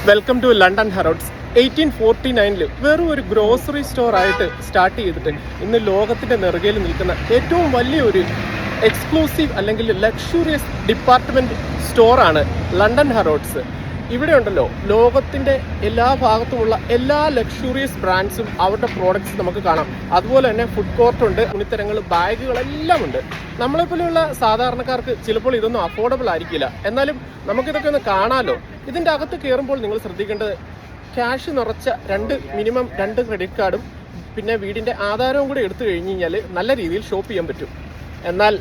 Welcome to London ഹറോഡ്സ്. 1849 വെറും ഒരു grocery store ആയിട്ട് സ്റ്റാർട്ട് ചെയ്തിട്ട് ഇന്ന് ലോകത്തിൻ്റെ നെറുകയിൽ നിൽക്കുന്ന ഏറ്റവും വലിയൊരു എക്സ്ക്ലൂസീവ് അല്ലെങ്കിൽ ലക്ഷൂറിയസ് ഡിപ്പാർട്ട്മെൻറ്റ് സ്റ്റോറാണ് ലണ്ടൻ ഹറോഡ്സ്. ഇവിടെ ഉണ്ടല്ലോ ലോകത്തിൻ്റെ എല്ലാ ഭാഗത്തുമുള്ള എല്ലാ ലക്ഷൂറിയസ് ബ്രാൻഡ്സും അവരുടെ പ്രോഡക്റ്റ്സ് നമുക്ക് കാണാം. അതുപോലെ തന്നെ ഫുഡ് കോർട്ടുണ്ട്, തുണിത്തരങ്ങൾ, ബാഗുകളെല്ലാം ഉണ്ട്. നമ്മളെപ്പോലെയുള്ള സാധാരണക്കാർക്ക് ചിലപ്പോൾ ഇതൊന്നും അഫോർഡബിൾ ആയിരിക്കില്ല. എന്നാലും നമുക്കിതൊക്കെ ഒന്ന് കാണാമല്ലോ. ഇതിൻ്റെ അകത്ത് കയറുമ്പോൾ നിങ്ങൾ ശ്രദ്ധിക്കേണ്ടത് ക്യാഷ് നിറച്ച മിനിമം 2 ക്രെഡിറ്റ് കാർഡും പിന്നെ വീടിൻ്റെ ആധാരവും കൂടി എടുത്തു കഴിഞ്ഞ് കഴിഞ്ഞാൽ നല്ല രീതിയിൽ ഷോപ്പ് ചെയ്യാൻ പറ്റും. എന്നാൽ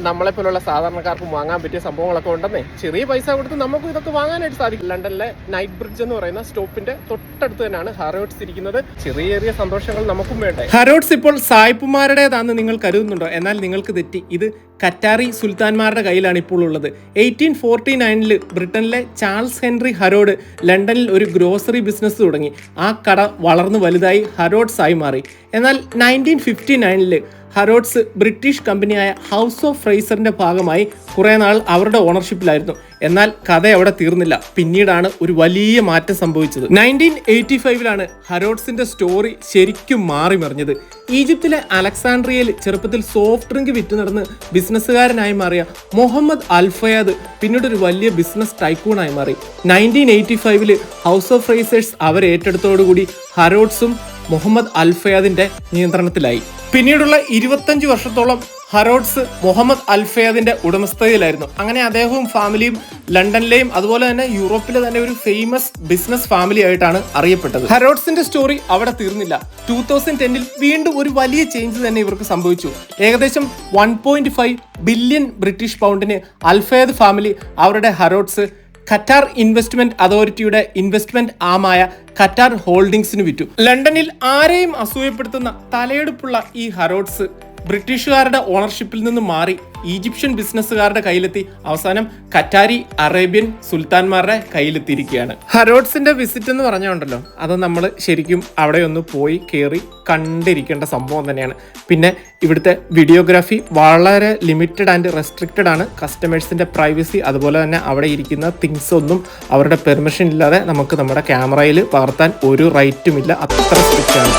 നമ്മളെപ്പോലുള്ള സാധാരണക്കാർക്കും വാങ്ങാൻ പറ്റിയ സംഭവങ്ങളൊക്കെ ഉണ്ടെന്നേ. ചെറിയ പൈസ കൊടുത്ത് നമുക്ക് ഇതൊക്കെ വാങ്ങാനായിട്ട് സാധിക്കും. ലണ്ടനിലെ നൈറ്റ് ബ്രിഡ്ജ് എന്ന് പറയുന്ന സ്റ്റോപ്പിന്റെ തൊട്ടടുത്ത് തന്നെയാണ് ഹറോഡ്സ് ഇരിക്കുന്നത്. ചെറിയ ചെറിയ സന്തോഷങ്ങൾ നമുക്കും വേണ്ടേ. ഹറോഡ്സ് ഇപ്പോൾ സായിപ്പുമാരുടേതാണെന്ന് നിങ്ങൾ കരുതുന്നുണ്ടോ? എന്നാൽ നിങ്ങൾക്ക് തെറ്റി. ഇത് ഖറ്റാറി സുൽത്താൻമാരുടെ കയ്യിലാണ് ഇപ്പോൾ ഉള്ളത്. 1849 ബ്രിട്ടനിലെ ചാൾസ് ഹെൻറി ഹറോഡ് ലണ്ടനിൽ ഒരു ഗ്രോസറി ബിസിനസ് തുടങ്ങി. ആ കട വളർന്നു വലുതായി ഹറോഡ്സ് ആയി മാറി. എന്നാൽ 1959 ഹറോഡ്സ് ബ്രിട്ടീഷ് കമ്പനിയായ ഹൗസ് ഓഫ് ഫ്രൈസറിന്റെ ഭാഗമായി കുറേ നാൾ അവരുടെ ഓണർഷിപ്പിലായിരുന്നു. എന്നാൽ കഥ അവിടെ തീർന്നില്ല. പിന്നീടാണ് ഒരു വലിയ മാറ്റം സംഭവിച്ചത്. 1985 ഹറോഡ്സിന്റെ സ്റ്റോറി ശരിക്കും മാറി മറിഞ്ഞത്. ഈജിപ്തിലെ അലക്സാൻഡ്രിയയിൽ ചെറുപ്പത്തിൽ സോഫ്റ്റ് ഡ്രിങ്ക് വിറ്റ് നടന്ന് ബിസിനസ്സുകാരനായി മാറിയ മുഹമ്മദ് അൽഫയാദ് പിന്നീട് ഒരു വലിയ ബിസിനസ് ടൈക്കൂണായി മാറി. 1985 ഹൗസ് ഓഫ് ഫ്രൈസേഴ്സ് അവരെ ഏറ്റെടുത്തോടുകൂടി ഹറോഡ്സും മുഹമ്മദ് അൽഫയാദിന്റെ നിയന്ത്രണത്തിലായി. പിന്നീടുള്ള 25 വർഷത്തോളം ഹറോഡ്സ് മുഹമ്മദ് അൽഫയാദിന്റെ ഉടമസ്ഥതയിലായിരുന്നു. അങ്ങനെ അദ്ദേഹവും ഫാമിലിയും ലണ്ടനിലെയും അതുപോലെ തന്നെ യൂറോപ്പിലെ തന്നെ ഒരു ഫേമസ് ബിസിനസ് ഫാമിലി ആയിട്ടാണ് അറിയപ്പെട്ടത്. ഹറോഡ്സിന്റെ സ്റ്റോറി അവിടെ തീർന്നില്ല. 2010 വീണ്ടും ഒരു വലിയ ചേഞ്ച് തന്നെ ഇവർക്ക് സംഭവിച്ചു. ഏകദേശം 1.5 ബില്യൺ ബ്രിട്ടീഷ് പൗണ്ടിന് അൽഫയാദ് ഫാമിലി അവരുടെ ഹറോഡ്സ് ഖറ്റാർ ഇൻവെസ്റ്റ്മെന്റ് അതോറിറ്റിയുടെ ഇൻവെസ്റ്റ്മെന്റ് ആമായ ഖറ്റാർ ഹോൾഡിംഗ്സിന് വിറ്റു. ലണ്ടനിൽ ആരെയും അസൂയപ്പെടുത്തുന്ന തലയെടുപ്പുള്ള ഈ ഹറോഡ്സ് ബ്രിട്ടീഷുകാരുടെ ഓണർഷിപ്പിൽ നിന്ന് മാറി ഈജിപ്ഷ്യൻ ബിസിനസ്സുകാരുടെ കയ്യിലെത്തി അവസാനം ഖറ്റാരി അറേബ്യൻ സുൽത്താൻമാരുടെ കയ്യിലെത്തിയിരിക്കുകയാണ്. ഹറോഡ്സിന്റെ വിസിറ്റ് എന്ന് പറഞ്ഞുണ്ടല്ലോ, അത് നമ്മൾ ശരിക്കും അവിടെ ഒന്ന് പോയി കയറി കണ്ടിരിക്കേണ്ട സംഭവം തന്നെയാണ്. പിന്നെ ഇവിടുത്തെ വീഡിയോഗ്രാഫി വളരെ ലിമിറ്റഡ് ആൻഡ് റെസ്ട്രിക്റ്റഡ് ആണ്. കസ്റ്റമേഴ്സിന്റെ പ്രൈവസി അതുപോലെ തന്നെ അവിടെ ഇരിക്കുന്ന തിങ്സ് ഒന്നും അവരുടെ പെർമിഷൻ ഇല്ലാതെ നമുക്ക് നമ്മുടെ ക്യാമറയിൽ പകർത്താൻ ഒരു റൈറ്റും ഇല്ല. അത്ര സ്ട്രിക്റ്റ് ആണ്.